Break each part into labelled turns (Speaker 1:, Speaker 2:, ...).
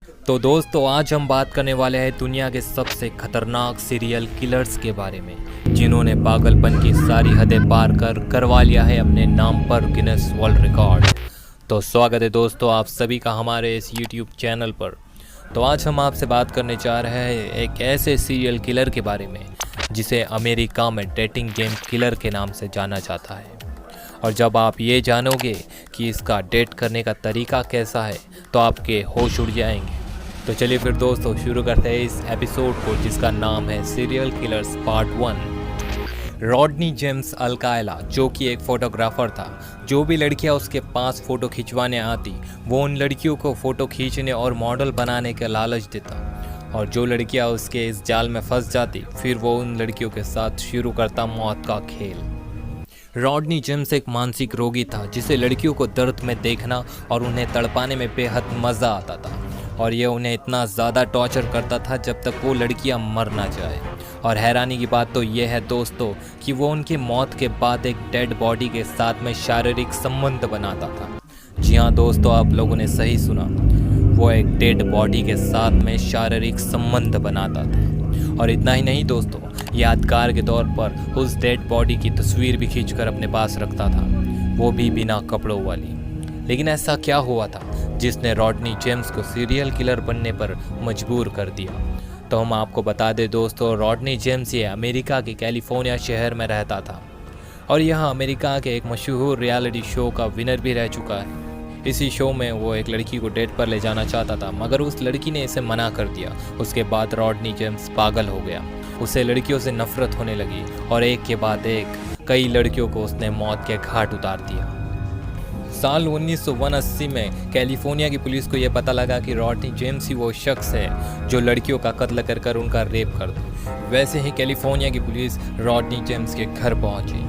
Speaker 1: तो दोस्तों आज हम बात करने वाले हैं दुनिया के सबसे खतरनाक सीरियल किलर्स के बारे में, जिन्होंने पागलपन की सारी हदें पार कर करवा लिया है अपने नाम पर गिनेस वर्ल्ड रिकॉर्ड। तो स्वागत है दोस्तों आप सभी का हमारे इस यूट्यूब चैनल पर। तो आज हम आपसे बात करने जा रहे हैं एक ऐसे सीरियल किलर के बारे में जिसे अमेरिका में डेटिंग गेम किलर के नाम से जाना जाता है। और जब आप ये जानोगे कि इसका डेट करने का तरीका कैसा है तो आपके होश उड़ जाएंगे। तो चलिए फिर दोस्तों शुरू करते हैं इस एपिसोड को, जिसका नाम है serial killers part 1। Rodney James Alcala, जो कि एक फोटोग्राफर था, जो भी लड़कियां उसके पास फ़ोटो खिंचवाने आती वो उन लड़कियों को फ़ोटो खींचने और मॉडल बनाने का लालच देता, और जो लड़कियां उसके इस जाल में फंस जाती फिर वो उन लड़कियों के साथ शुरू करता मौत का खेल। रॉडनी जेम्स एक मानसिक रोगी था जिसे लड़कियों को दर्द में देखना और उन्हें तड़पाने में बेहद मज़ा आता था, और यह उन्हें इतना ज़्यादा टॉर्चर करता था जब तक वो लड़कियां मर ना जाए। और हैरानी की बात तो यह है दोस्तों कि वो उनकी मौत के बाद एक डेड बॉडी के साथ में शारीरिक संबंध बनाता था। जी हाँ दोस्तों, आप लोगों ने सही सुना, वो एक डेड बॉडी के साथ में शारीरिक संबंध बनाता था। और इतना ही नहीं दोस्तों, यादगार के तौर पर उस डेड बॉडी की तस्वीर भी खींचकर अपने पास रखता था, वो भी बिना कपड़ों वाली। लेकिन ऐसा क्या हुआ था जिसने रॉडनी जेम्स को सीरियल किलर बनने पर मजबूर कर दिया? तो हम आपको बता दें दोस्तों, रॉडनी जेम्स ये अमेरिका के कैलिफोर्निया शहर में रहता था, और यहाँ अमेरिका के एक मशहूर रियलिटी शो का विनर भी रह चुका है। इसी शो में वो एक लड़की को डेट पर ले जाना चाहता था, मगर उस लड़की ने इसे मना कर दिया। उसके बाद रॉडनी जेम्स पागल हो गया, उसे लड़कियों से नफरत होने लगी, और एक के बाद एक कई लड़कियों को उसने मौत के घाट उतार दिया। साल 1981 में कैलिफोर्निया की पुलिस को यह पता लगा कि रॉडनी जेम्स ही वो शख्स है जो लड़कियों का कत्ल कर कर उनका रेप कर दे। वैसे ही कैलिफोर्निया की पुलिस रॉडनी जेम्स के घर पहुंची,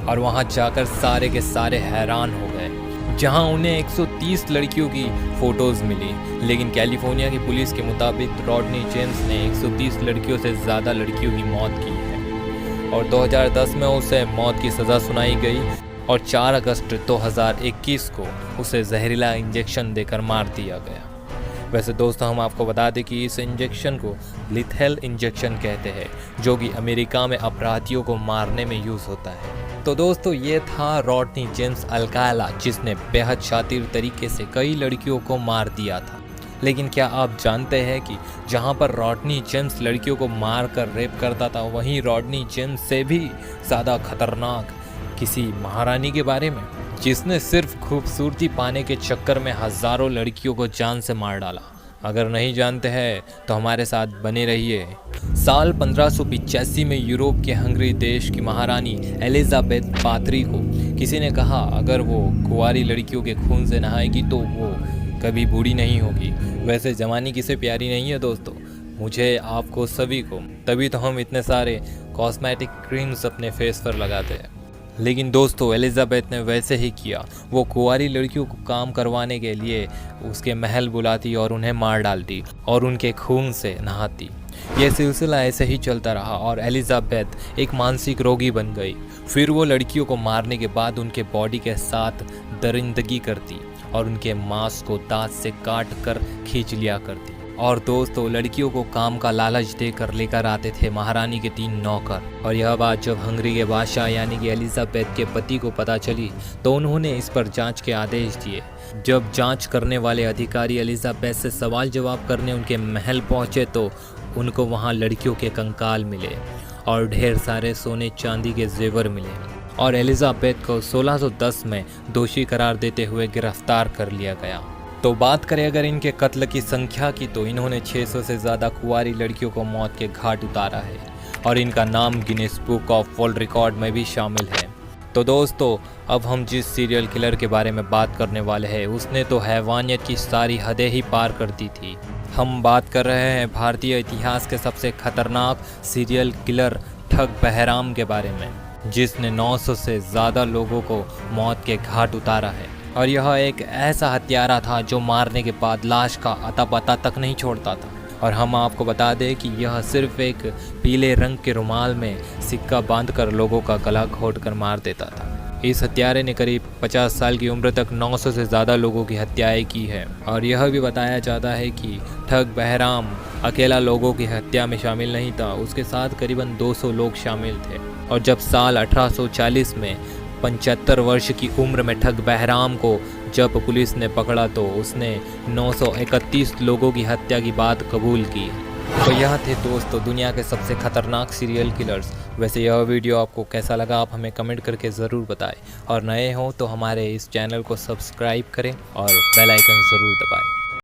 Speaker 1: और वहां जाकर सारे के सारे हैरान हो गए, जहां उन्हें 130 लड़कियों की फ़ोटोज़ मिली। लेकिन कैलिफोर्निया की पुलिस के मुताबिक रॉडनी जेम्स ने 130 लड़कियों से ज़्यादा लड़कियों की मौत की है, और 2010 में उसे मौत की सज़ा सुनाई गई, और 4 अगस्त 2021 को उसे जहरीला इंजेक्शन देकर मार दिया गया। वैसे दोस्तों हम आपको बता दें कि इस इंजेक्शन को लिथेल इंजेक्शन कहते हैं, जो कि अमेरिका में अपराधियों को मारने में यूज़ होता है। तो दोस्तों ये था रॉडनी जेम्स अल्कायला, जिसने बेहद शातिर तरीके से कई लड़कियों को मार दिया था। लेकिन क्या आप जानते हैं कि जहां पर रॉडनी जेम्स लड़कियों को मार कर रेप करता था, वहीं रॉडनी जेम्स से भी ज़्यादा खतरनाक किसी महारानी के बारे में, जिसने सिर्फ खूबसूरती पाने के चक्कर में हज़ारों लड़कियों को जान से मार डाला। अगर नहीं जानते हैं तो हमारे साथ बने रहिए। साल 1585 में यूरोप के हंगरी देश की महारानी एलिजाबेथ पात्री को किसी ने कहा अगर वो कुंवारी लड़कियों के खून से नहाएगी तो वो कभी बूढ़ी नहीं होगी। वैसे जवानी किसे प्यारी नहीं है दोस्तों, मुझे, आपको, सभी को। तभी तो हम इतने सारे कॉस्मेटिक क्रीम्स अपने फेस पर लगाते हैं। लेकिन दोस्तों एलिजाबेथ ने वैसे ही किया, वो कुंवारी लड़कियों को काम करवाने के लिए उसके महल बुलाती और उन्हें मार डालती और उनके खून से नहाती। यह सिलसिला ऐसे ही चलता रहा और एलिजाबेथ एक मानसिक रोगी बन गई। फिर वो लड़कियों को मारने के बाद उनके बॉडी के साथ दरिंदगी करती और उनके मांस को दांत से काट कर खींच लिया करती। और दोस्तों लड़कियों को काम का लालच देकर लेकर आते थे महारानी के 3 नौकर। और यह बात जब हंगरी के बादशाह यानी कि एलिजाबेथ के पति को पता चली तो उन्होंने इस पर जांच के आदेश दिए। जब जांच करने वाले अधिकारी एलिजाबेथ से सवाल जवाब करने उनके महल पहुंचे तो उनको वहां लड़कियों के कंकाल मिले और ढेर सारे सोने चांदी के जेवर मिले, और एलिजाबेथ को 1610 में दोषी करार देते हुए गिरफ्तार कर लिया गया। तो बात करें अगर इनके कत्ल की संख्या की, तो इन्होंने 600 से ज़्यादा कुंवारी लड़कियों को मौत के घाट उतारा है, और इनका नाम Guinness book of world record में भी शामिल है। तो दोस्तों अब हम जिस सीरियल किलर के बारे में बात करने वाले हैं उसने तो हैवानियत की सारी हदें ही पार कर दी थी। हम बात कर रहे हैं भारतीय इतिहास के सबसे खतरनाक सीरियल किलर ठग बहराम के बारे में, जिसने 900 से ज़्यादा लोगों को मौत के घाट उतारा है। और यह एक ऐसा हत्यारा था जो मारने के बाद लाश का अता पता तक नहीं छोड़ता था। और हम आपको बता दें कि यह सिर्फ एक पीले रंग के रुमाल में सिक्का बांधकर लोगों का गला घोंट कर मार देता था। इस हत्यारे ने करीब 50 साल की उम्र तक 900 से ज़्यादा लोगों की हत्याएं की है। और यह भी बताया जाता है कि ठग बहराम अकेला लोगों की हत्या में शामिल नहीं था, उसके साथ करीबन 200 लोग शामिल थे। और जब साल 1840 में 75 वर्ष की उम्र में ठग बहराम को जब पुलिस ने पकड़ा तो उसने 931 लोगों की हत्या की बात कबूल की। तो यह थे दोस्तों दुनिया के सबसे खतरनाक सीरियल किलर्स। वैसे यह वीडियो आपको कैसा लगा आप हमें कमेंट करके ज़रूर बताएं, और नए हो तो हमारे इस चैनल को सब्सक्राइब करें और बेल आइकन ज़रूर दबाएं।